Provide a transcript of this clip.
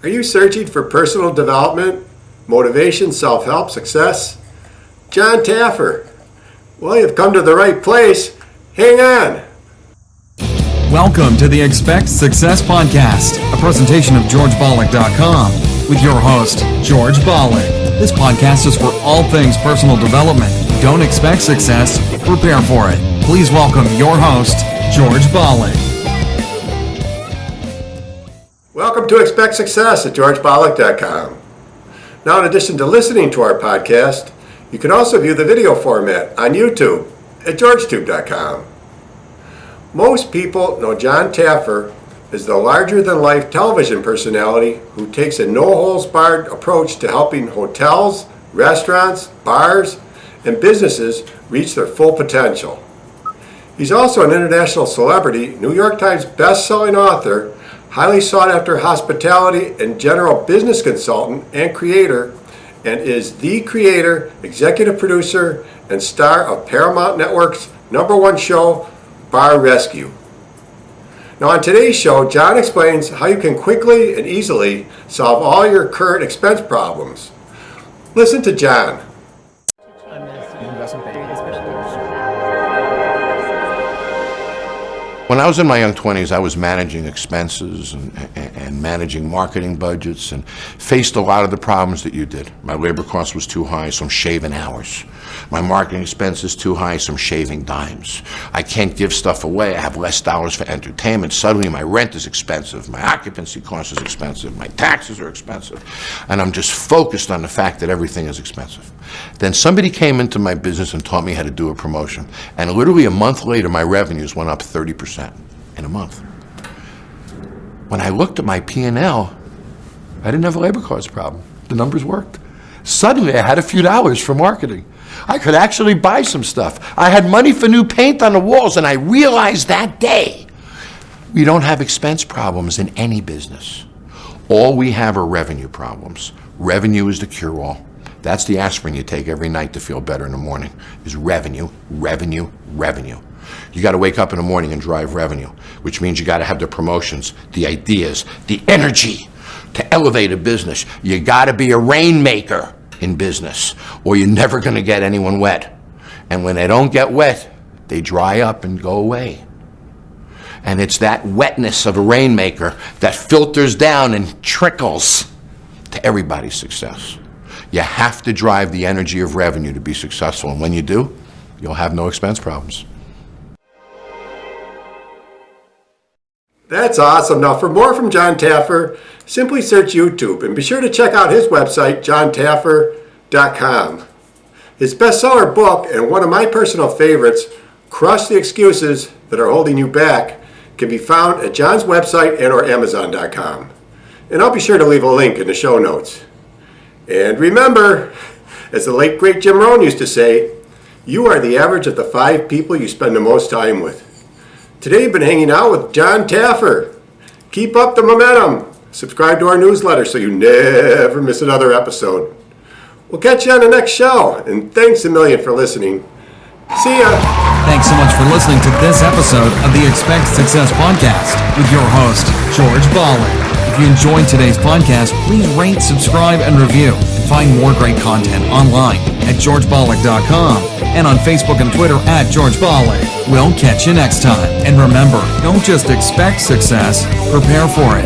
Are you searching for personal development, motivation, self-help, success? Jon Taffer. Well, you've come to the right place. Hang on. Welcome to the Expect Success Podcast, a presentation of GeorgeBalek.com with your host, George Balek. This podcast is for all things personal development. Don't expect success, prepare for it. Please welcome your host, George Balek. Welcome to Expect Success at GeorgeBalek.com. Now, in addition to listening to our podcast, you can also view the video format on YouTube at GeorgeTube.com. Most people know Jon Taffer as the larger-than-life television personality who takes a no-holdsbarred approach to helping hotels, restaurants, bars, and businesses reach their full potential. He's also an international celebrity, New York Times best-selling author, highly sought-after hospitality and general business consultant and creator, and is the creator, executive producer, and star of Paramount Network's #1 show, Bar Rescue. Now on today's show, Jon explains how you can quickly and easily solve all your current expense problems. Listen to Jon. When I was in my young 20s, I was managing expenses and managing marketing budgets and faced a lot of the problems that you did. My labor cost was too high, so I'm shaving hours. My marketing expense is too high, so I'm shaving dimes. I can't give stuff away. I have less dollars for entertainment. Suddenly my rent is expensive. My occupancy cost is expensive. My taxes are expensive. And I'm just focused on the fact that everything is expensive. Then somebody came into my business and taught me how to do a promotion. And literally a month later, my revenues went up 30% in a month. When I looked at my P&L, I didn't have a labor cost problem. The numbers worked. Suddenly, I had a few dollars for marketing. I could actually buy some stuff. I had money for new paint on the walls, and I realized that day we don't have expense problems in any business. All we have are revenue problems. Revenue is the cure-all. That's the aspirin you take every night to feel better in the morning, is revenue, revenue, revenue. You got to wake up in the morning and drive revenue, which means you got to have the promotions, the ideas, the energy to elevate a business. You got to be a rainmaker in business, or you're never going to get anyone wet. And when they don't get wet, they dry up and go away. And it's that wetness of a rainmaker that filters down and trickles to everybody's success. You have to drive the energy of revenue to be successful, and when you do, you'll have no expense problems. That's awesome. Now for more from Jon Taffer, simply search YouTube and be sure to check out his website, JonTaffer.com. His bestseller book and one of my personal favorites, Crush the Excuses That Are Holding You Back, can be found at Jon's website and or Amazon.com. And I'll be sure to leave a link in the show notes. And remember, as the late great Jim Rohn used to say, you are the average of the 5 people you spend the most time with. Today you've been hanging out with Jon Taffer. Keep up the momentum. Subscribe to our newsletter so you never miss another episode. We'll catch you on the next show, and thanks a million for listening. See ya. Thanks so much for listening to this episode of the Expect Success Podcast with your host, George Balek. If you enjoyed today's podcast, please rate, subscribe, and review. And find more great content online at GeorgeBalek.com and on Facebook and Twitter at George Balek. We'll catch you next time. And remember, don't just expect success, prepare for it.